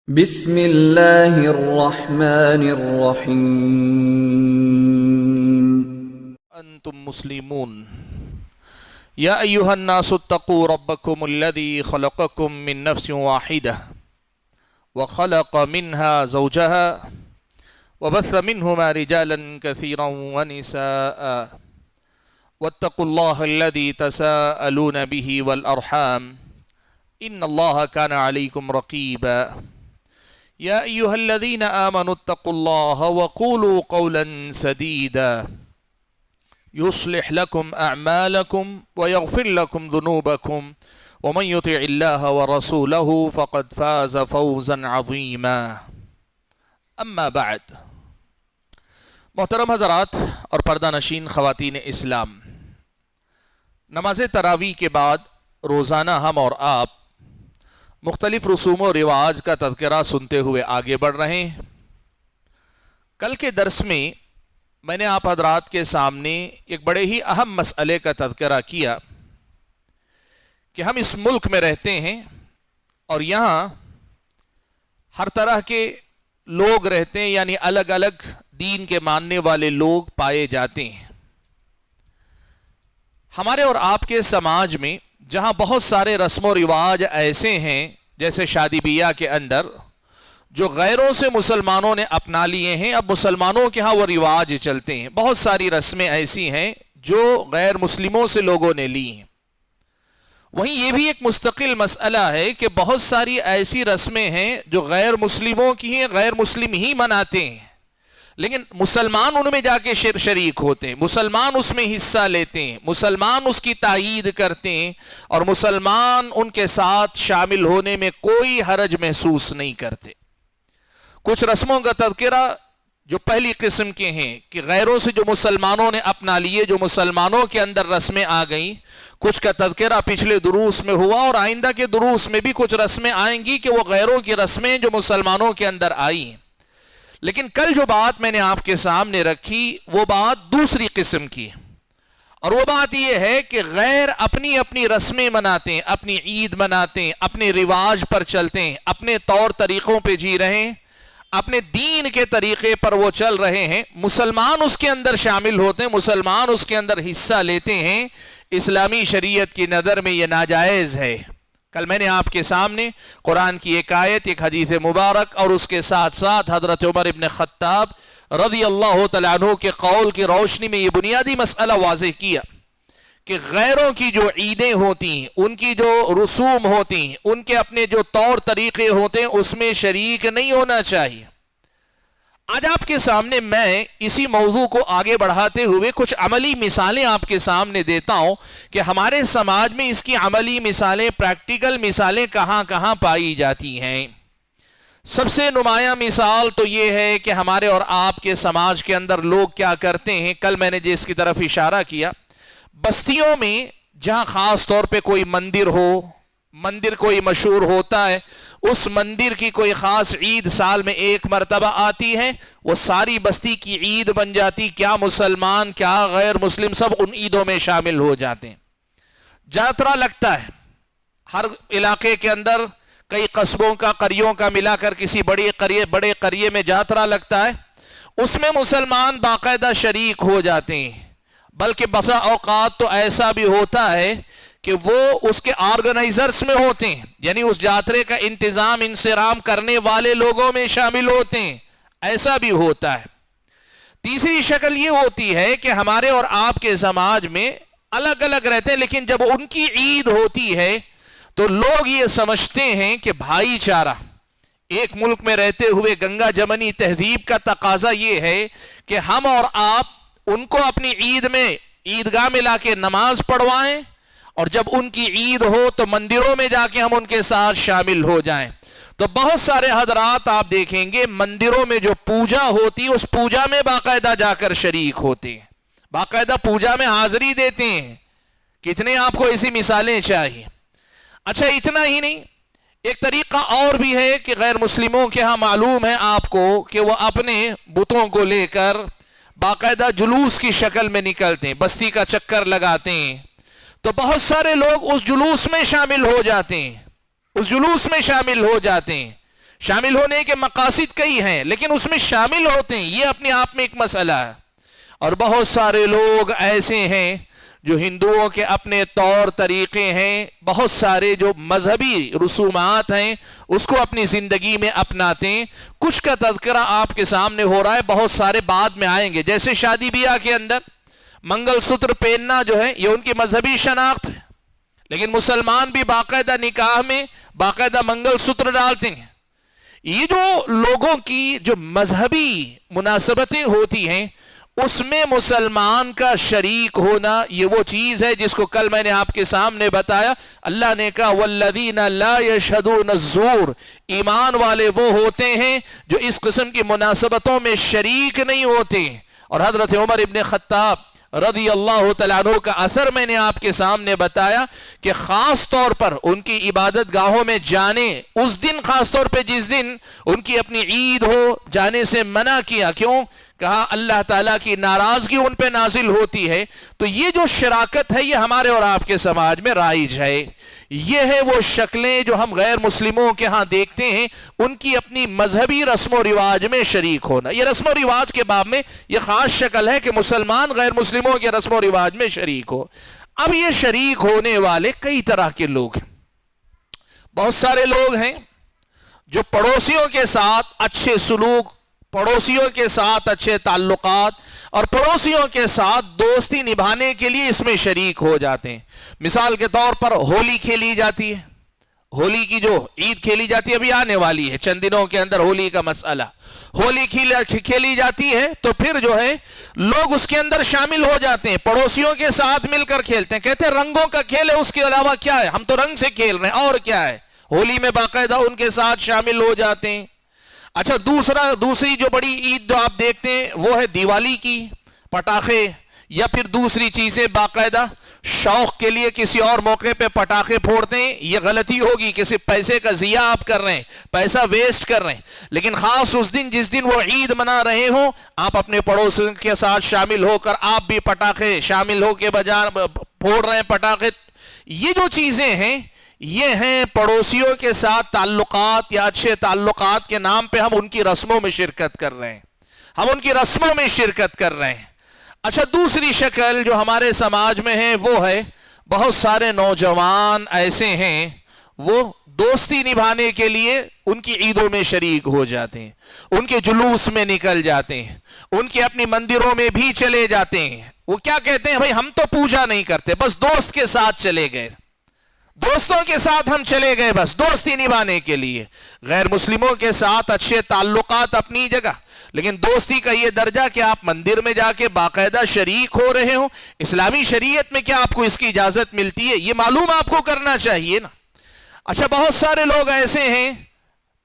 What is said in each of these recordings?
بسم اللہ الرحمن الرحیم انتم مسلمون یا ایہا الناس اتقوا ربکم الذی خلقکم من نفس واحدہ وخلق منها زوجها وبث منهما رجالا كثيرا ونساء واتقوا الله الذي تساءلون به والأرحام إن الله كان عليكم رقيبا يا أيها الذين آمنوا اتقوا الله وقولوا قولا سديدا يصلح لكم أعمالكم ويغفر لكم ذنوبكم ومن يطع الله ورسوله فقد فاز فوزا عظيما اما بعد. محترم حضرات اور پردہ نشین خواتین اسلام، نماز تراویح کے بعد روزانہ ہم اور آپ مختلف رسوم و رواج کا تذکرہ سنتے ہوئے آگے بڑھ رہے ہیں. کل کے درس میں نے آپ حضرات کے سامنے ایک بڑے ہی اہم مسئلے کا تذکرہ کیا کہ ہم اس ملک میں رہتے ہیں اور یہاں ہر طرح کے لوگ رہتے ہیں، یعنی الگ الگ دین کے ماننے والے لوگ پائے جاتے ہیں. ہمارے اور آپ کے سماج میں جہاں بہت سارے رسم و رواج ایسے ہیں، جیسے شادی بیاہ کے اندر جو غیروں سے مسلمانوں نے اپنا لیے ہیں، اب مسلمانوں کے ہاں وہ رواج چلتے ہیں. بہت ساری رسمیں ایسی ہیں جو غیر مسلموں سے لوگوں نے لی ہیں. وہیں یہ بھی ایک مستقل مسئلہ ہے کہ بہت ساری ایسی رسمیں ہیں جو غیر مسلموں کی ہیں، غیر مسلم ہی مناتے ہیں، لیکن مسلمان ان میں جا کے شریک ہوتے ہیں، مسلمان اس میں حصہ لیتے ہیں، مسلمان اس کی تائید کرتے ہیں اور مسلمان ان کے ساتھ شامل ہونے میں کوئی حرج محسوس نہیں کرتے. کچھ رسموں کا تذکرہ جو پہلی قسم کے ہیں کہ غیروں سے جو مسلمانوں نے اپنا لیے، جو مسلمانوں کے اندر رسمیں آ گئیں، کچھ کا تذکرہ پچھلے دروس میں ہوا اور آئندہ کے دروس میں بھی کچھ رسمیں آئیں گی کہ وہ غیروں کی رسمیں جو مسلمانوں کے اندر آئی ہیں. لیکن کل جو بات میں نے آپ کے سامنے رکھی وہ بات دوسری قسم کی، اور وہ بات یہ ہے کہ غیر اپنی اپنی رسمیں مناتے ہیں، اپنی عید مناتے ہیں، اپنے رواج پر چلتے ہیں، اپنے طور طریقوں پہ جی رہے ہیں، اپنے دین کے طریقے پر وہ چل رہے ہیں. مسلمان اس کے اندر شامل ہوتے ہیں، مسلمان اس کے اندر حصہ لیتے ہیں. اسلامی شریعت کی نظر میں یہ ناجائز ہے. کل میں نے آپ کے سامنے قرآن کی ایک آیت، ایک حدیث مبارک اور اس کے ساتھ ساتھ حضرت عمر ابن خطاب رضی اللہ تعالیٰ عنہ کے قول کی روشنی میں یہ بنیادی مسئلہ واضح کیا کہ غیروں کی جو عیدیں ہوتی ہیں، ان کی جو رسوم ہوتی ہیں، ان کے اپنے جو طور طریقے ہوتے ہیں، اس میں شریک نہیں ہونا چاہیے. آج آپ کے سامنے میں اسی موضوع کو آگے بڑھاتے ہوئے کچھ عملی مثالیں آپ کے سامنے دیتا ہوں کہ ہمارے سماج میں اس کی عملی مثالیں، پریکٹیکل مثالیں کہاں کہاں پائی جاتی ہیں. سب سے نمایاں مثال تو یہ ہے کہ ہمارے اور آپ کے سماج کے اندر لوگ کیا کرتے ہیں. کل میں نے جس کی طرف اشارہ کیا، بستیوں میں جہاں خاص طور پہ کوئی مندر ہو، مندر کوئی مشہور ہوتا ہے، اس مندر کی کوئی خاص عید سال میں ایک مرتبہ آتی ہے، وہ ساری بستی کی عید بن جاتی. کیا مسلمان کیا غیر مسلم سب ان عیدوں میں شامل ہو جاتے ہیں. جاترا لگتا ہے ہر علاقے کے اندر، کئی قصبوں کا، قریوں کا ملا کر کسی بڑے قریے میں جاترا لگتا ہے. اس میں مسلمان باقاعدہ شریک ہو جاتے ہیں، بلکہ بسا اوقات تو ایسا بھی ہوتا ہے کہ وہ اس کے آرگنائزرز میں ہوتے ہیں، یعنی اس جاترے کا انتظام انصرام کرنے والے لوگوں میں شامل ہوتے ہیں. ایسا بھی ہوتا ہے. تیسری شکل یہ ہوتی ہے کہ ہمارے اور آپ کے سماج میں الگ الگ رہتے ہیں، لیکن جب ان کی عید ہوتی ہے تو لوگ یہ سمجھتے ہیں کہ بھائی چارہ، ایک ملک میں رہتے ہوئے گنگا جمنی تہذیب کا تقاضا یہ ہے کہ ہم اور آپ ان کو اپنی عید میں عیدگاہ میں لا کے نماز پڑھوائیں، اور جب ان کی عید ہو تو مندروں میں جا کے ہم ان کے ساتھ شامل ہو جائیں. تو بہت سارے حضرات آپ دیکھیں گے مندروں میں جو پوجا ہوتی، اس پوجا میں باقاعدہ جا کر شریک ہوتے ہیں، باقاعدہ پوجا میں حاضری دیتے ہیں. کتنے آپ کو ایسی مثالیں چاہیے. اچھا، اتنا ہی نہیں، ایک طریقہ اور بھی ہے کہ غیر مسلموں کے ہاں معلوم ہے آپ کو کہ وہ اپنے بتوں کو لے کر باقاعدہ جلوس کی شکل میں نکلتے ہیں، بستی کا چکر لگاتے ہیں. تو بہت سارے لوگ اس جلوس میں شامل ہو جاتے ہیں، اس جلوس میں شامل ہو جاتے ہیں. شامل ہونے کے مقاصد کئی ہیں لیکن اس میں شامل ہوتے ہیں یہ اپنے آپ میں ایک مسئلہ ہے. اور بہت سارے لوگ ایسے ہیں جو ہندوؤں کے اپنے طور طریقے ہیں, بہت سارے جو مذہبی رسومات ہیں اس کو اپنی زندگی میں اپناتے ہیں. کچھ کا تذکرہ آپ کے سامنے ہو رہا ہے, بہت سارے بعد میں آئیں گے. جیسے شادی بیاہ کے اندر منگل سوتر پہننا جو ہے یہ ان کی مذہبی شناخت ہے, لیکن مسلمان بھی باقاعدہ نکاح میں باقاعدہ منگل سوتر ڈالتے ہیں. یہ جو لوگوں کی جو مذہبی مناسبتیں ہوتی ہیں اس میں مسلمان کا شریک ہونا یہ وہ چیز ہے جس کو کل میں نے آپ کے سامنے بتایا. اللہ نے کہا والذین لا یشہدون الزور, ایمان والے وہ ہوتے ہیں جو اس قسم کی مناسبتوں میں شریک نہیں ہوتے. اور حضرت عمر ابن خطاب رضی اللہ تعالیٰ عنہ کا اثر میں نے آپ کے سامنے بتایا کہ خاص طور پر ان کی عبادت گاہوں میں جانے, اس دن خاص طور پہ جس دن ان کی اپنی عید ہو جانے سے منع کیا. کیوں؟ کہا اللہ تعالیٰ کی ناراضگی ان پہ نازل ہوتی ہے. تو یہ جو شراکت ہے یہ ہمارے اور آپ کے سماج میں رائج ہے. یہ ہے وہ شکلیں جو ہم غیر مسلموں کے ہاں دیکھتے ہیں, ان کی اپنی مذہبی رسم و رواج میں شریک ہونا. یہ رسم و رواج کے باب میں یہ خاص شکل ہے کہ مسلمان غیر مسلموں کے رسم و رواج میں شریک ہو. اب یہ شریک ہونے والے کئی طرح کے لوگ ہیں. بہت سارے لوگ ہیں جو پڑوسیوں کے ساتھ اچھے سلوک, پڑوسیوں کے ساتھ اچھے تعلقات اور پڑوسیوں کے ساتھ دوستی نبھانے کے لیے اس میں شریک ہو جاتے ہیں. مثال کے طور پر ہولی کھیلی جاتی ہے, ہولی کی جو عید کھیلی جاتی ہے ابھی آنے والی ہے چند دنوں کے اندر ہولی کا مسئلہ, ہولی کھیلی جاتی ہے تو پھر جو ہے لوگ اس کے اندر شامل ہو جاتے ہیں, پڑوسیوں کے ساتھ مل کر کھیلتے ہیں. کہتے ہیں رنگوں کا کھیل ہے, اس کے علاوہ کیا ہے, ہم تو رنگ سے کھیل رہے ہیں اور کیا ہے. ہولی میں باقاعدہ ان کے ساتھ شامل ہو جاتے ہیں. اچھا دوسری جو بڑی عید جو آپ دیکھتے ہیں وہ ہے دیوالی کی, پٹاخے یا پھر دوسری چیزیں باقاعدہ شوق کے لیے کسی اور موقع پہ پٹاخے پھوڑتے ہیں. یہ غلطی ہوگی, کسی پیسے کا ضیاع آپ کر رہے ہیں, پیسہ ویسٹ کر رہے ہیں. لیکن خاص اس دن جس دن وہ عید منا رہے ہوں آپ اپنے پڑوسیوں کے ساتھ شامل ہو کر آپ بھی پٹاخے شامل ہو کے بجا پھوڑ رہے ہیں پٹاخے. یہ جو چیزیں ہیں یہ ہیں پڑوسیوں کے ساتھ تعلقات یا اچھے تعلقات کے نام پہ ہم ان کی رسموں میں شرکت کر رہے ہیں, ہم ان کی رسموں میں شرکت کر رہے ہیں. اچھا دوسری شکل جو ہمارے سماج میں ہے وہ ہے بہت سارے نوجوان ایسے ہیں وہ دوستی نبھانے کے لیے ان کی عیدوں میں شریک ہو جاتے ہیں, ان کے جلوس میں نکل جاتے ہیں, ان کے اپنی مندروں میں بھی چلے جاتے ہیں. وہ کیا کہتے ہیں, بھائی ہم تو پوجا نہیں کرتے, بس دوست کے ساتھ چلے گئے, دوستوں کے ساتھ ہم چلے گئے بس دوستی نبھانے کے لیے. غیر مسلموں کے ساتھ اچھے تعلقات اپنی جگہ, لیکن دوستی کا یہ درجہ کہ آپ مندر میں جا کے باقاعدہ شریک ہو رہے ہوں, اسلامی شریعت میں کیا آپ کو اس کی اجازت ملتی ہے یہ معلوم آپ کو کرنا چاہیے نا. اچھا بہت سارے لوگ ایسے ہیں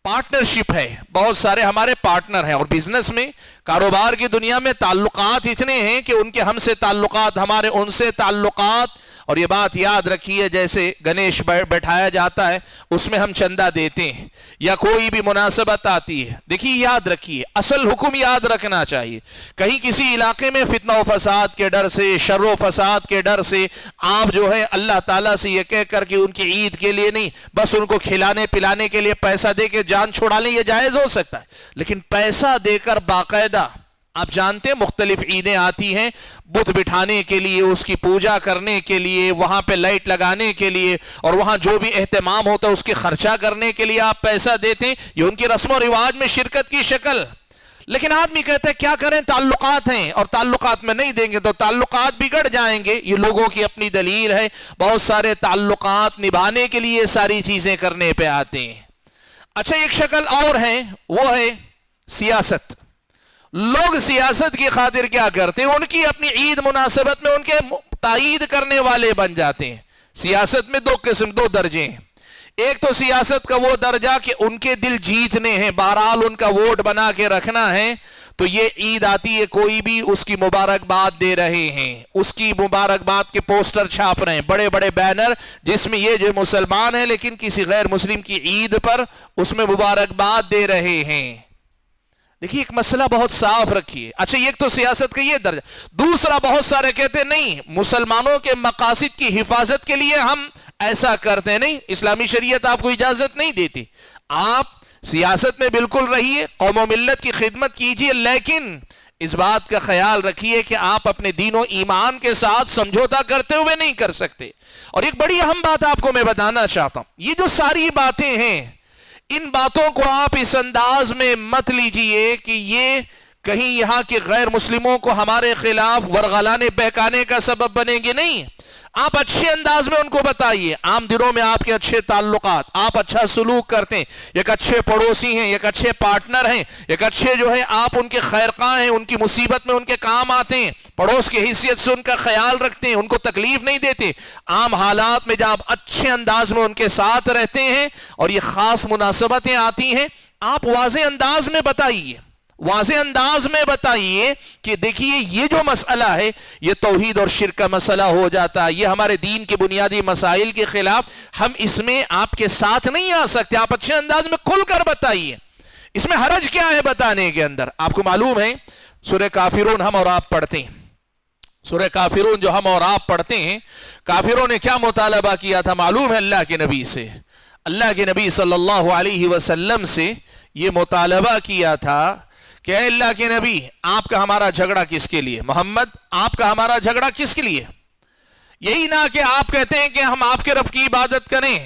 پارٹنرشپ ہے, بہت سارے ہمارے پارٹنر ہیں اور بزنس میں کاروبار کی دنیا میں تعلقات اتنے ہیں کہ ان کے ہم سے تعلقات, ہمارے ان سے تعلقات. اور یہ بات یاد رکھیے جیسے گنیش بیٹھایا جاتا ہے اس میں ہم چندہ دیتے ہیں یا کوئی بھی مناسبت آتی ہے, دیکھیے یاد رکھیے اصل حکم یاد رکھنا چاہیے. کہیں کسی علاقے میں فتنہ و فساد کے ڈر سے, شر و فساد کے ڈر سے آپ جو ہے اللہ تعالیٰ سے یہ کہہ کر کہ ان کی عید کے لیے نہیں بس ان کو کھلانے پلانے کے لیے پیسہ دے کے جان چھوڑا لیں, یہ جائز ہو سکتا ہے. لیکن پیسہ دے کر باقاعدہ آپ جانتے ہیں مختلف عیدیں آتی ہیں بت بٹھانے کے لیے, اس کی پوجا کرنے کے لیے, وہاں پہ لائٹ لگانے کے لیے اور وہاں جو بھی اہتمام ہوتا ہے اس کی خرچہ کرنے کے لیے آپ پیسہ دیتے ہیں, یہ ان کی رسم و رواج میں شرکت کی شکل. لیکن آدمی کہتے ہیں کیا کریں, تعلقات ہیں اور تعلقات میں نہیں دیں گے تو تعلقات بگڑ جائیں گے. یہ لوگوں کی اپنی دلیل ہے, بہت سارے تعلقات نبھانے کے لیے ساری چیزیں کرنے پہ آتے ہیں. اچھا ایک شکل اور ہے وہ ہے سیاست. لوگ سیاست کی خاطر کیا کرتے ہیں, ان کی اپنی عید مناسبت میں ان کے تائید کرنے والے بن جاتے ہیں. سیاست میں دو درجے ہیں. ایک تو سیاست کا وہ درجہ کہ ان کے دل جیتنے ہیں, بہرحال ان کا ووٹ بنا کے رکھنا ہے, تو یہ عید آتی ہے کوئی بھی اس کی مبارکباد دے رہے ہیں, اس کی مبارکباد کے پوسٹر چھاپ رہے ہیں, بڑے بڑے بینر جس میں یہ جو مسلمان ہیں لیکن کسی غیر مسلم کی عید پر اس میں مبارکباد دے رہے ہیں. دیکھیے ایک مسئلہ بہت صاف رکھیے. اچھا ایک تو سیاست کا یہ درجہ. دوسرا بہت سارے کہتے ہیں نہیں مسلمانوں کے مقاصد کی حفاظت کے لیے ہم ایسا کرتے ہیں, نہیں اسلامی شریعت آپ کو اجازت نہیں دیتی. آپ سیاست میں بالکل رہیے، قوم و ملت کی خدمت کیجیے، لیکن اس بات کا خیال رکھیے کہ آپ اپنے دین و ایمان کے ساتھ سمجھوتا کرتے ہوئے نہیں کر سکتے۔ اور ایک بڑی اہم بات آپ کو میں بتانا چاہتا ہوں، یہ جو ساری باتیں ہیں، ان باتوں کو آپ اس انداز میں مت لیجئے کہ یہ کہیں یہاں کے غیر مسلموں کو ہمارے خلاف ورغلانے بہکانے کا سبب بنیں گے، نہیں۔ آپ اچھے انداز میں ان کو بتائیے، عام دنوں میں آپ کے اچھے تعلقات، آپ اچھا سلوک کرتے ہیں، ایک اچھے پڑوسی ہیں، ایک اچھے پارٹنر ہیں، ایک اچھے جو ہے آپ ان کے خیرخواہ ہیں، ان کی مصیبت میں ان کے کام آتے ہیں، پڑوس کی حیثیت سے ان کا خیال رکھتے ہیں، ان کو تکلیف نہیں دیتے۔ عام حالات میں جب آپ اچھے انداز میں ان کے ساتھ رہتے ہیں اور یہ خاص مناسبتیں آتی ہیں، آپ واضح انداز میں بتائیے، واضح انداز میں بتائیے کہ دیکھیے یہ جو مسئلہ ہے یہ توحید اور شرک کا مسئلہ ہو جاتا ہے، یہ ہمارے دین کے بنیادی مسائل کے خلاف، ہم اس میں آپ کے ساتھ نہیں آ سکتے۔ آپ اچھے انداز میں کھل کر بتائیے، اس میں حرج کیا ہے بتانے کے اندر؟ آپ کو معلوم ہے سورہ کافرون ہم اور آپ پڑھتے ہیں، سورہ کافرون جو ہم اور آپ پڑھتے ہیں، کافروں نے کیا مطالبہ کیا تھا معلوم ہے؟ اللہ کے نبی سے، اللہ کے نبی صلی اللہ علیہ وسلم سے یہ مطالبہ کیا تھا کہ اے اللہ کے نبی، آپ کا ہمارا جھگڑا کس کے لیے؟ محمد، آپ کا ہمارا جھگڑا کس کے لیے؟ یہی نہ کہ آپ کہتے ہیں کہ ہم آپ کے رب کی عبادت کریں،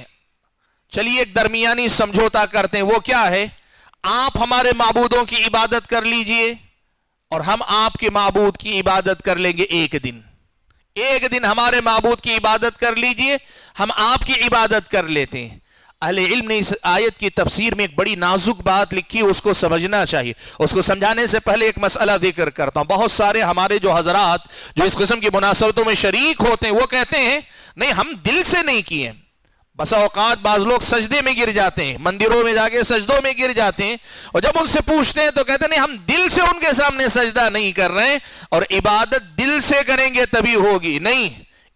چلیے ایک درمیانی سمجھوتا کرتے ہیں، وہ کیا ہے؟ آپ ہمارے معبودوں کی عبادت کر لیجئے اور ہم آپ کے معبود کی عبادت کر لیں گے ایک دن ہمارے معبود کی عبادت کر لیجئے، ہم آپ کی عبادت کر لیتے ہیں۔ اہل علم نے اس آیت کی تفسیر میں ایک بڑی نازک بات لکھی، اس کو سمجھنا چاہیے۔ اس کو سمجھانے سے پہلے ایک مسئلہ ذکر کرتا ہوں۔ بہت سارے ہمارے جو حضرات جو اس قسم کی مناسبتوں میں شریک ہوتے ہیں، وہ کہتے ہیں نہیں ہم دل سے نہیں کیے۔ بسا اوقات بعض لوگ سجدے میں گر جاتے ہیں، مندروں میں جا کے سجدوں میں گر جاتے ہیں، اور جب ان سے پوچھتے ہیں تو کہتے ہیں نہیں ہم دل سے ان کے سامنے سجدہ نہیں کر رہے ہیں، اور عبادت دل سے کریں گے تبھی ہوگی۔ نہیں،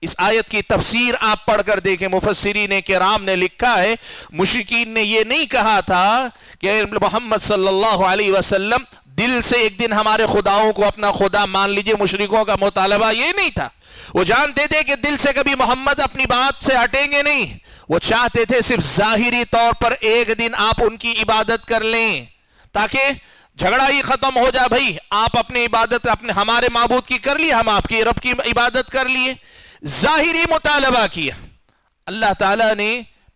اس آیت کی تفسیر آپ پڑھ کر دیکھیں، مفسرین کرام نے لکھا ہے مشرکین نے یہ نہیں کہا تھا کہ محمد صلی اللہ علیہ وسلم دل سے ایک دن ہمارے خداؤں کو اپنا خدا مان لیجئے، مشرکوں کا مطالبہ یہ نہیں تھا۔ وہ جانتے تھے کہ دل سے کبھی محمد اپنی بات سے ہٹیں گے نہیں، وہ چاہتے تھے صرف ظاہری طور پر ایک دن آپ ان کی عبادت کر لیں تاکہ جھگڑا ہی ختم ہو جائے۔ بھائی آپ اپنی عبادت اپنے ہمارے معبود کی کر لی، ہم آپ کی رب کی عبادت کر لیے، ظاہری مطالبہ کیا۔ اللہ تعالیٰ نے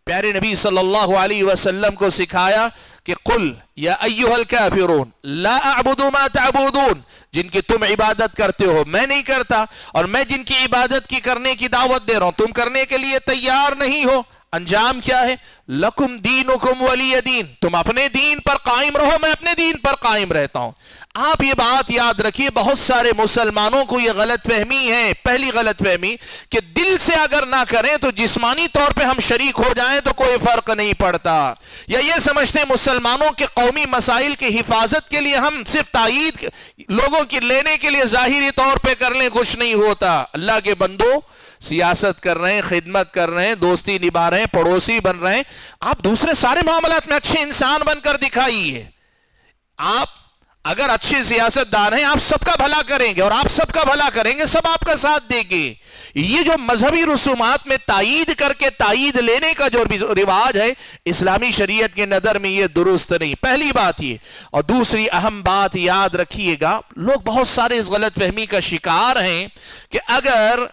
پیارے نبی صلی اللہ علیہ وسلم کو سکھایا کہ قل یا ایھا الکافرون لا اعبد ما تعبدون، جن کی تم عبادت کرتے ہو میں نہیں کرتا، اور میں جن کی عبادت کی کرنے کی دعوت دے رہا ہوں تم کرنے کے لیے تیار نہیں ہو۔ انجام کیا ہے؟ لکم دینکم ولی دین، تم اپنے دین پر قائم رہو، میں اپنے دین پر قائم رہتا ہوں۔ آپ یہ بات یاد رکھیے، بہت سارے مسلمانوں کو یہ غلط فہمی ہے۔ پہلی غلط فہمی کہ دل سے اگر نہ کریں تو جسمانی طور پہ ہم شریک ہو جائیں تو کوئی فرق نہیں پڑتا، یا یہ سمجھتے ہیں مسلمانوں کے قومی مسائل کی حفاظت کے لیے ہم صرف تائید لوگوں کی لینے کے لیے ظاہری طور پہ کر لیں، کچھ نہیں ہوتا۔ اللہ کے بندو، سیاست کر رہے ہیں، خدمت کر رہے ہیں، دوستی نبھا رہے ہیں، پڑوسی بن رہے ہیں، آپ دوسرے سارے معاملات میں اچھے انسان بن کر دکھائیے۔ آپ اگر اچھے سیاست دان ہیں، آپ سب کا بھلا کریں گے، اور آپ سب کا بھلا کریں گے، سب آپ کا ساتھ دیں گے۔ یہ جو مذہبی رسومات میں تائید کر کے تائید لینے کا جو رواج ہے، اسلامی شریعت کے نظر میں یہ درست نہیں، پہلی بات یہ۔ اور دوسری اہم بات یاد رکھیے گا، لوگ بہت سارے اس غلط فہمی کا شکار ہیں کہ اگر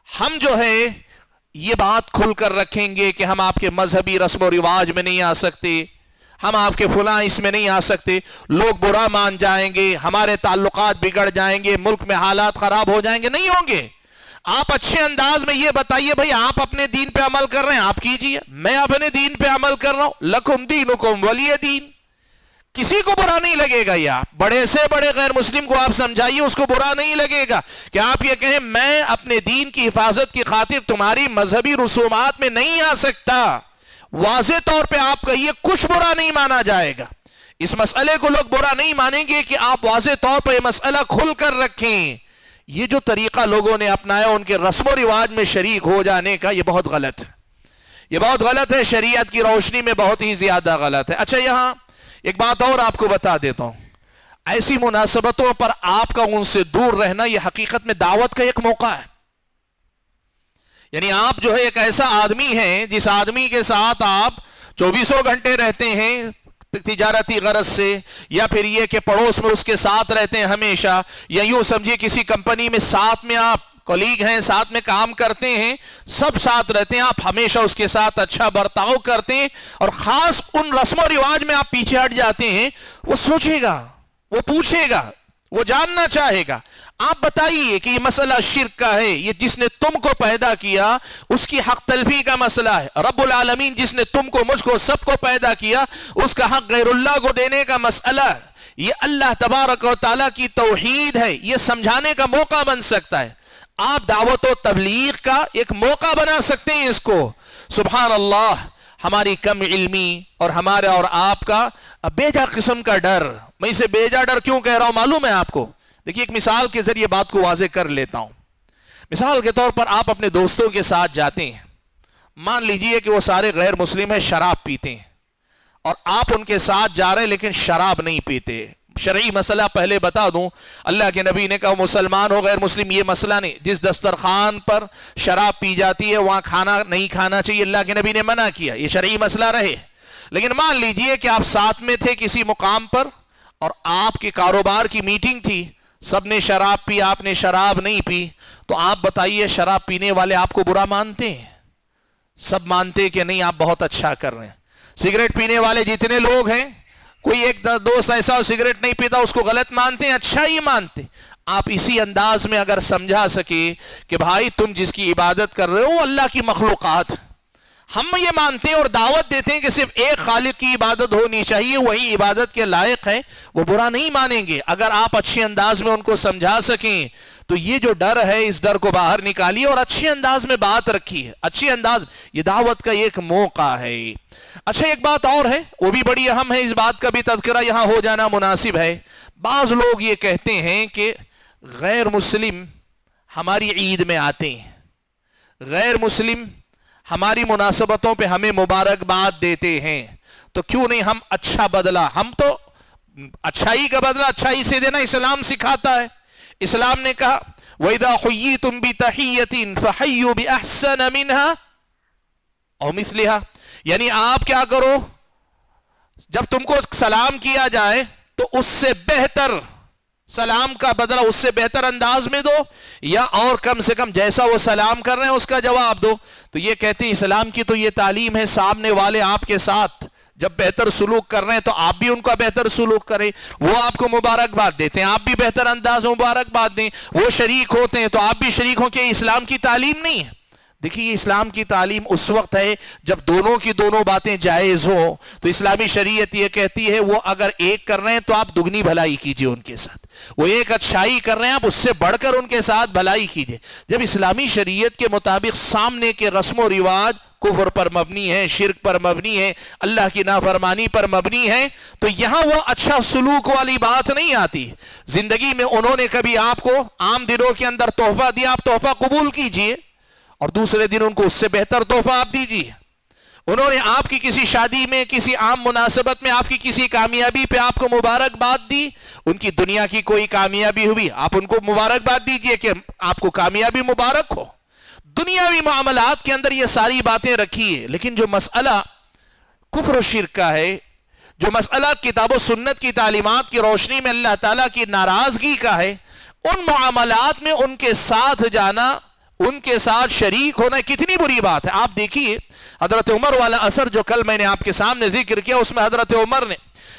ہم جو ہے یہ بات کھل کر رکھیں گے کہ ہم آپ کے مذہبی رسم و رواج میں نہیں آ سکتے، ہم آپ کے فلاں اس میں نہیں آ سکتے، لوگ برا مان جائیں گے، ہمارے تعلقات بگڑ جائیں گے، ملک میں حالات خراب ہو جائیں گے، نہیں ہوں گے۔ آپ اچھے انداز میں یہ بتائیے بھائی آپ اپنے دین پہ عمل کر رہے ہیں، آپ کیجئے، میں اپنے دین پہ عمل کر رہا ہوں، لکم دینکم ولی دین۔ کسی کو برا نہیں لگے گا، یا بڑے سے بڑے غیر مسلم کو آپ سمجھائیے، اس کو برا نہیں لگے گا کہ آپ یہ کہیں میں اپنے دین کی حفاظت کی خاطر تمہاری مذہبی رسومات میں نہیں آ سکتا۔ واضح طور پہ آپ کہیے، کچھ برا نہیں مانا جائے گا۔ اس مسئلے کو لوگ برا نہیں مانیں گے کہ آپ واضح طور پہ یہ مسئلہ کھل کر رکھیں۔ یہ جو طریقہ لوگوں نے اپنایا ان کے رسم و رواج میں شریک ہو جانے کا، یہ بہت غلط ہے، یہ بہت غلط ہے، شریعت کی روشنی میں بہت ہی زیادہ غلط ہے۔ اچھا، یہاں ایک بات اور آپ کو بتا دیتا ہوں، ایسی مناسبتوں پر آپ کا ان سے دور رہنا یہ حقیقت میں دعوت کا ایک موقع ہے۔ یعنی آپ جو ہے ایک ایسا آدمی ہیں جس آدمی کے ساتھ آپ 24 گھنٹے رہتے ہیں، تجارتی غرض سے، یا پھر یہ کہ پڑوس میں اس کے ساتھ رہتے ہیں ہمیشہ، یا یوں سمجھے کسی کمپنی میں ساتھ میں آپ کولیگ ہیں، ساتھ میں کام کرتے ہیں، سب ساتھ رہتے ہیں، آپ ہمیشہ اس کے ساتھ اچھا برتاؤ کرتے ہیں، اور خاص ان رسم و رواج میں آپ پیچھے ہٹ جاتے ہیں، وہ سوچے گا، وہ پوچھے گا، وہ جاننا چاہے گا آپ بتائیے کہ یہ مسئلہ شرک کا ہے، یہ جس نے تم کو پیدا کیا اس کی حق تلفی کا مسئلہ ہے، رب العالمین جس نے تم کو، مجھ کو، سب کو پیدا کیا اس کا حق غیر اللہ کو دینے کا مسئلہ ہے، یہ اللہ تبارک و تعالیٰ کی توحید ہے، یہ سمجھانے کا موقع بن سکتا ہے، آپ دعوت و تبلیغ کا ایک موقع بنا سکتے ہیں اس کو۔ سبحان اللہ، ہماری کم علمی اور ہمارے اور آپ کا بیجا قسم کا ڈر، میں اسے بیجا ڈر کیوں کہہ رہا ہوں معلوم ہے آپ کو؟ دیکھیے ایک مثال کے ذریعے بات کو واضح کر لیتا ہوں۔ مثال کے طور پر آپ اپنے دوستوں کے ساتھ جاتے ہیں، مان لیجئے کہ وہ سارے غیر مسلم ہیں، شراب پیتے ہیں، اور آپ ان کے ساتھ جا رہے لیکن شراب نہیں پیتے۔ شرعی مسئلہ پہلے بتا دوں، اللہ کے نبی نے کہا مسلمان ہو غیر مسلم یہ مسئلہ نہیں، جس دسترخوان پر شراب پی جاتی ہے وہاں کھانا نہیں کھانا چاہیے، اللہ کے نبی نے منع کیا، یہ شرعی مسئلہ رہے۔ لیکن مان لیجئے کہ آپ ساتھ میں تھے کسی مقام پر، اور آپ کے کاروبار کی میٹنگ تھی، سب نے شراب پی، آپ نے شراب نہیں پی، تو آپ بتائیے شراب پینے والے آپ کو برا مانتے ہیں؟ سب مانتے کہ نہیں آپ بہت اچھا کر رہے ہیں۔ سگریٹ پینے والے جتنے لوگ ہیں، کوئی ایک دوست ایسا ہو سگریٹ نہیں پیتا اس کو غلط مانتے ہیں؟ اچھا ہی مانتے۔ آپ اسی انداز میں اگر سمجھا سکے کہ بھائی تم جس کی عبادت کر رہے ہو وہ اللہ کی مخلوقات، ہم یہ مانتے ہیں اور دعوت دیتے ہیں کہ صرف ایک خالق کی عبادت ہونی چاہیے، وہی عبادت کے لائق ہے، وہ برا نہیں مانیں گے اگر آپ اچھے انداز میں ان کو سمجھا سکیں۔ تو یہ جو ڈر ہے اس ڈر کو باہر نکالیے اور اچھے انداز میں بات رکھیے، اچھے انداز، یہ دعوت کا ایک موقع ہے۔ اچھا ایک بات اور ہے، وہ بھی بڑی اہم ہے، اس بات کا بھی تذکرہ یہاں ہو جانا مناسب ہے۔ بعض لوگ یہ کہتے ہیں کہ غیر مسلم ہماری عید میں آتے ہیں، غیر مسلم ہماری مناسبتوں پہ ہمیں مبارکباد دیتے ہیں، تو کیوں نہیں ہم اچھا بدلہ، ہم تو اچھائی کا بدلہ اچھائی سے دینا اسلام سکھاتا ہے۔ اسلام نے کہا وَإِذَا حُيِّيتُم بِتَحِيَّةٍ فَحَيُّوا بِأَحْسَنَ مِنْهَا أَوْ مِثْلِهَا، یعنی آپ کیا کرو، جب تم کو سلام کیا جائے تو اس سے بہتر سلام کا بدلہ اس سے بہتر انداز میں دو، یا اور کم سے کم جیسا وہ سلام کر رہے ہیں اس کا جواب دو۔ تو یہ کہتے ہیں اسلام کی تو یہ تعلیم ہے، سامنے والے آپ کے ساتھ جب بہتر سلوک کر رہے ہیں تو آپ بھی ان کا بہتر سلوک کریں، وہ آپ کو مبارکباد دیتے ہیں آپ بھی بہتر انداز میں مبارکباد دیں، وہ شریک ہوتے ہیں تو آپ بھی شریک ہوں، کہ اسلام کی تعلیم نہیں ہے۔ دیکھیے اسلام کی تعلیم اس وقت ہے جب دونوں کی دونوں باتیں جائز ہوں، تو اسلامی شریعت یہ کہتی ہے وہ اگر ایک کر رہے ہیں تو آپ دگنی بھلائی کیجئے ان کے ساتھ، وہ ایک اچھائی کر رہے ہیں آپ اس سے بڑھ کر ان کے ساتھ بھلائی کیجئے۔ جب اسلامی شریعت کے مطابق سامنے کے رسم و رواج کفر پر مبنی ہے، شرک پر مبنی ہے، اللہ کی نافرمانی پر مبنی ہے، تو یہاں وہ اچھا سلوک والی بات نہیں آتی۔ زندگی میں انہوں نے کبھی آپ کو عام دنوں کے اندر تحفہ دیا، آپ تحفہ قبول کیجئے، اور دوسرے دن ان کو اس سے بہتر تحفہ آپ دیجئے۔ انہوں نے آپ کی کسی شادی میں، کسی عام مناسبت میں آپ کی کسی کامیابی پہ آپ کو مبارکباد دی، ان کی دنیا کی کوئی کامیابی ہوئی آپ ان کو مبارکباد دیجئے کہ آپ کو کامیابی مبارک ہو۔ دنیاوی معاملات کے اندر یہ ساری باتیں رکھیے، لیکن جو مسئلہ کفر و شرک کا ہے، جو مسئلہ کتاب و سنت کی تعلیمات کی روشنی میں اللہ تعالیٰ کی ناراضگی کا ہے، ان معاملات میں ان کے ساتھ جانا، ان کے ساتھ شریک ہونا کتنی بری بات ہے۔ آپ دیکھیے حضرت عمر والا اثر جو کل میں نے آپ کے سامنے ذکر کیا، اس میں حضرت عمر نے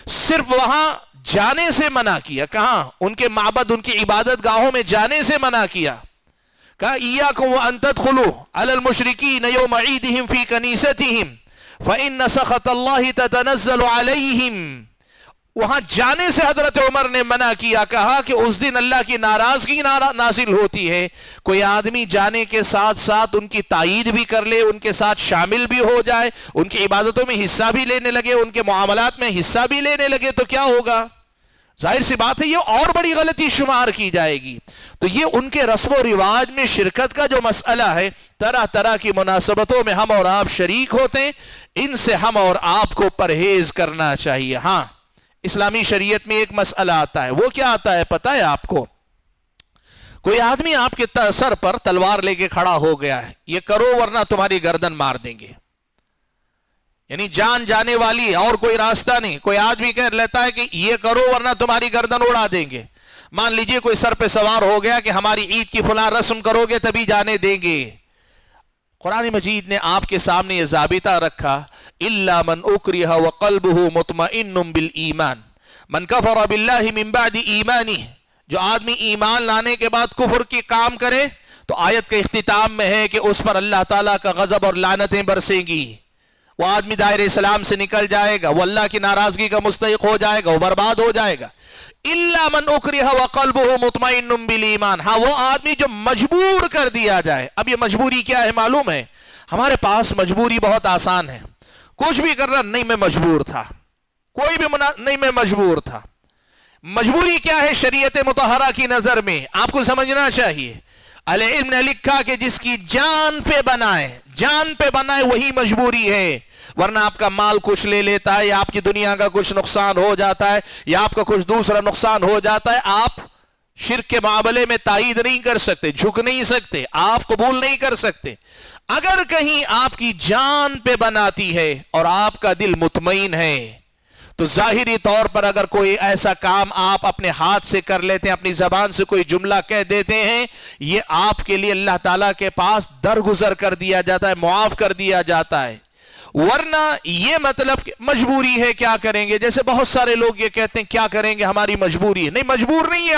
صرف وہاں جانے سے منع کیا، کہاں؟ ان کے معبد، ان کی عبادت گاہوں میں جانے سے منع کیا، کہا ایاکم وان تدخلوا علی المشرکین یوم عیدہم فی کنیستہم فإن سخط اللہ تتنزل علیہم۔ وہاں جانے سے حضرت عمر نے منع کیا، کہا کہ اس دن اللہ کی ناراضگی نازل ہوتی ہے۔ کوئی آدمی جانے کے ساتھ ساتھ ان کی تائید بھی کر لے، ان کے ساتھ شامل بھی ہو جائے، ان کی عبادتوں میں حصہ بھی لینے لگے، ان کے معاملات میں حصہ بھی لینے لگے، تو کیا ہوگا؟ ظاہر سی بات ہے یہ اور بڑی غلطی شمار کی جائے گی۔ تو یہ ان کے رسم و رواج میں شرکت کا جو مسئلہ ہے، طرح طرح کی مناسبتوں میں ہم اور آپ شریک ہوتے ہیں، ان سے ہم اور آپ کو پرہیز کرنا چاہیے۔ ہاں اسلامی شریعت میں ایک مسئلہ آتا ہے، وہ کیا آتا ہے پتہ ہے آپ کو؟ کوئی آدمی آپ کے سر پر تلوار لے کے کھڑا ہو گیا ہے، یہ کرو ورنہ تمہاری گردن مار دیں گے، یعنی جان جانے والی اور کوئی راستہ نہیں. کوئی آدمی کہہ لیتا ہے کہ یہ کرو ورنہ تمہاری گردن اڑا دیں گے. مان لیجئے کوئی سر پہ سوار ہو گیا کہ ہماری عید کی فلاں رسم کرو گے تبھی جانے دیں گے. قرآن مجید نے آپ کے سامنے یہ ضابطہ رکھا الا من اکرہ وقلبہ مطمئن بالایمان من کفر باللہ من بعد ایمانہ. جو آدمی ایمان لانے کے بعد کفر کی کام کرے تو آیت کے اختتام میں ہے کہ اس پر اللہ تعالیٰ کا غضب اور لعنتیں برسیں گی. وہ آدمی دائرہ اسلام سے نکل جائے گا, وہ اللہ کی ناراضگی کا مستحق ہو جائے گا, وہ برباد ہو جائے گا. الا من اکرہ وقلبہ مطمئن بالایمان, ہاں وہ آدمی جو مجبور کر دیا جائے. اب یہ مجبوری کیا ہے معلوم ہے؟ ہمارے پاس مجبوری بہت آسان ہے. کچھ بھی کر رہا نہیں میں مجبور تھا, کوئی بھی نہیں میں مجبور تھا. مجبوری کیا ہے شریعت مطہرہ کی نظر میں؟ آپ کو سمجھنا چاہیے. اہل علم نے لکھا کہ جس کی جان پہ بنائے وہی مجبوری ہے. ورنہ آپ کا مال کچھ لے لیتا ہے یا آپ کی دنیا کا کچھ نقصان ہو جاتا ہے یا آپ کا کچھ دوسرا نقصان ہو جاتا ہے, آپ شرک کے معاملے میں تائید نہیں کر سکتے, جھک نہیں سکتے, آپ قبول نہیں کر سکتے. اگر کہیں آپ کی جان پہ بناتی ہے اور آپ کا دل مطمئن ہے تو ظاہری طور پر اگر کوئی ایسا کام آپ اپنے ہاتھ سے کر لیتے ہیں, اپنی زبان سے کوئی جملہ کہہ دیتے ہیں, یہ آپ کے لیے اللہ تعالیٰ کے پاس درگزر کر دیا جاتا ہے, معاف کر دیا جاتا ہے. ورنہ یہ مطلب کہ مجبوری ہے کیا کریں گے, جیسے بہت سارے لوگ یہ کہتے ہیں کیا کریں گے ہماری مجبوری ہے. نہیں, مجبور نہیں ہے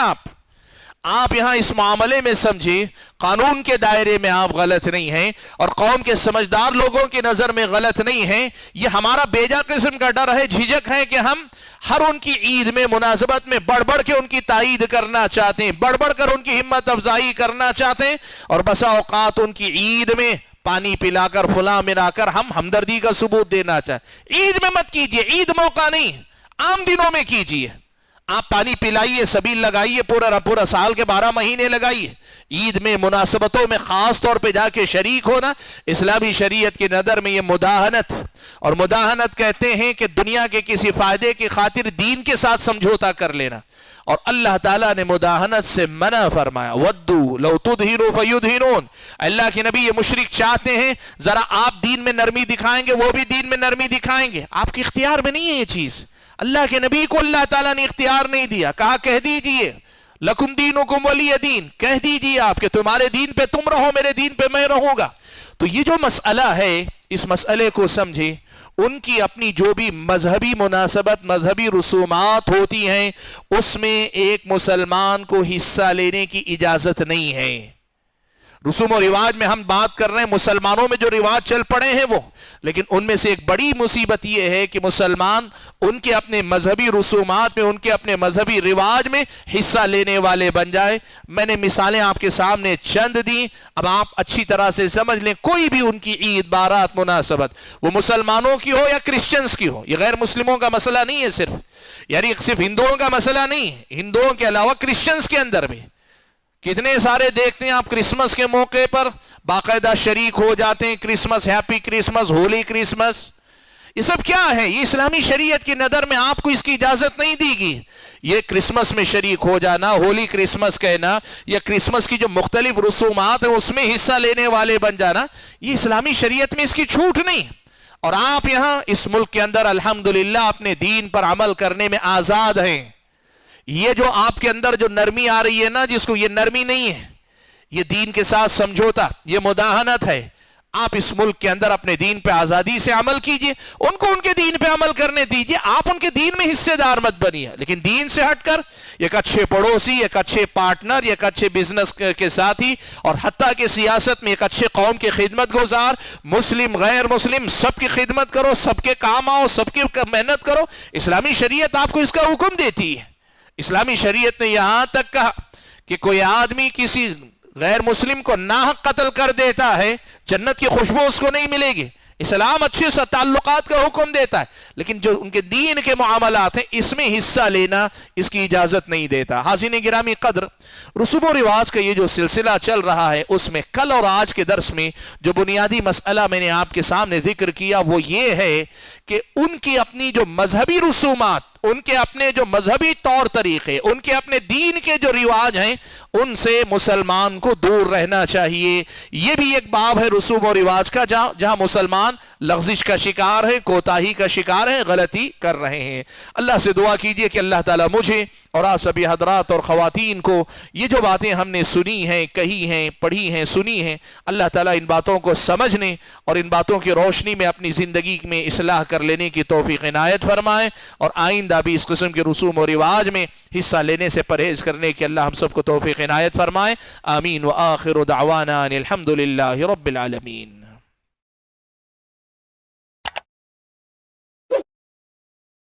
آپ یہاں اس معاملے میں سمجھے قانون کے دائرے میں آپ غلط نہیں ہیں اور قوم کے سمجھدار لوگوں کی نظر میں غلط نہیں ہیں. یہ ہمارا بیجا قسم کا ڈر ہے, جھجک ہے کہ ہم ہر ان کی عید میں مناسبت میں بڑھ بڑھ کے ان کی تائید کرنا چاہتے ہیں, بڑھ بڑھ کر ان کی ہمت افزائی کرنا چاہتے ہیں, اور بسا اوقات ان کی عید میں پانی پلا کر فلاں ملا کر ہم ہمدردی کا ثبوت دینا چاہتے. عید میں مت کیجئے, عید موقع نہیں, عام دنوں میں کیجئے. آپ پانی پلائیے, سبیل لگائیے, پورا سال کے 12 مہینے لگائیے. عید میں مناسبتوں میں خاص طور پہ جا کے شریک ہونا اسلامی شریعت کی نظر میں یہ مداہنت, اور مداہنت کہتے ہیں کہ دنیا کے کسی فائدے کی خاطر دین کے ساتھ سمجھوتا کر لینا. اور اللہ تعالیٰ نے مداہنت سے منع فرمایا. وَدُّوا لَوْ تُدْهِنُوا فَيُدْهِنُونَ. اللہ کے نبی یہ مشرک چاہتے ہیں ذرا آپ دین میں نرمی دکھائیں گے, وہ بھی دین میں نرمی دکھائیں گے. آپ کے اختیار میں نہیں ہے یہ چیز. اللہ کے نبی کو اللہ تعالیٰ نے اختیار نہیں دیا, کہا کہہ دیجئے لَكُمْ دِينُكُمْ وَلِيَ دِينِ, کہہ دیجئے آپ کہ تمہارے دین پہ تم رہو, میرے دین پہ میں رہوں گا. تو یہ جو مسئلہ ہے اس مسئلے کو سمجھے. ان کی اپنی جو بھی مذہبی مناسبت, مذہبی رسومات ہوتی ہیں اس میں ایک مسلمان کو حصہ لینے کی اجازت نہیں ہے. رسوم و رواج میں ہم بات کر رہے ہیں مسلمانوں میں جو رواج چل پڑے ہیں وہ, لیکن ان میں سے ایک بڑی مصیبت یہ ہے کہ مسلمان ان کے اپنے مذہبی رسومات میں, ان کے اپنے مذہبی رواج میں حصہ لینے والے بن جائے. میں نے مثالیں آپ کے سامنے چند دی, اب آپ اچھی طرح سے سمجھ لیں. کوئی بھی ان کی عید بارات مناسبت وہ مسلمانوں کی ہو یا کرسچنز کی ہو, یہ غیر مسلموں کا مسئلہ نہیں ہے صرف, یعنی صرف ہندوؤں کا مسئلہ نہیں ہے, ہندوؤں کے علاوہ کرسچنز کے اندر بھی کتنے سارے دیکھتے ہیں آپ کرسمس کے موقع پر باقاعدہ شریک ہو جاتے ہیں. Christmas, happy Christmas, holy Christmas, یہ سب کیا ہے؟ یہ اسلامی شریعت کی نظر میں آپ کو اس کی اجازت نہیں دی گئی. یہ کرسمس میں شریک ہو جانا, ہولی کرسمس کہنا, یا کرسمس کی جو مختلف رسومات ہیں اس میں حصہ لینے والے بن جانا, یہ اسلامی شریعت میں اس کی چھوٹ نہیں. اور آپ یہاں اس ملک کے اندر الحمدللہ اپنے دین پر عمل کرنے میں آزاد ہیں. یہ جو آپ کے اندر جو نرمی آ رہی ہے نا, جس کو, یہ نرمی نہیں ہے, یہ دین کے ساتھ سمجھوتا, یہ مداہنت ہے. آپ اس ملک کے اندر اپنے دین پہ آزادی سے عمل کیجئے, ان کو ان کے دین پہ عمل کرنے دیجئے, آپ ان کے دین میں حصے دار مت بنیے. لیکن دین سے ہٹ کر ایک اچھے پڑوسی, ایک اچھے پارٹنر, ایک اچھے بزنس کے ساتھی, اور حتیٰ کہ سیاست میں ایک اچھے قوم کے خدمت گزار, مسلم غیر مسلم سب کی خدمت کرو, سب کے کام آؤ, سب کی محنت کرو. اسلامی شریعت آپ کو اس کا حکم دیتی ہے. اسلامی شریعت نے یہاں تک کہا کہ کوئی آدمی کسی غیر مسلم کو ناحق قتل کر دیتا ہے, جنت کی خوشبو اس کو نہیں ملے گی. اسلام اچھے سے تعلقات کا حکم دیتا ہے, لیکن جو ان کے دین کے معاملات ہیں اس میں حصہ لینا اس کی اجازت نہیں دیتا. حاضرین گرامی قدر, رسوم و رواج کا یہ جو سلسلہ چل رہا ہے اس میں کل اور آج کے درس میں جو بنیادی مسئلہ میں نے آپ کے سامنے ذکر کیا وہ یہ ہے کہ ان کی اپنی جو مذہبی رسومات, ان کے اپنے جو مذہبی طور طریقے، ان کے اپنے دین کے جو رواج ہیں، ان سے مسلمان کو دور رہنا چاہیے۔ یہ بھی ایک باب ہے رسوم و رواج کا جہاں مسلمان لغزش کا شکار ہے، کوتاہی کا شکار ہے، غلطی کر رہے ہیں۔ اللہ سے دعا کیجئے کہ اللہ تعالیٰ مجھے اور آپ سبھی حضرات اور خواتین کو یہ جو باتیں ہم نے سنی ہیں، کہی ہیں، پڑھی ہیں، سنی ہیں، اللہ تعالیٰ ان باتوں کو سمجھنے اور ان باتوں کی روشنی میں اپنی زندگی میں اصلاح کر لینے کی توفیق عنایت فرمائے، اور آئندہ بھی اس قسم کے رسوم و رواج میں حصہ لینے سے پرہیز کرنے کی اللہ ہم سب کو توفیق عنایت فرمائے۔ آمین۔ وآخر دعوانا ان الحمد للہ رب العالمین۔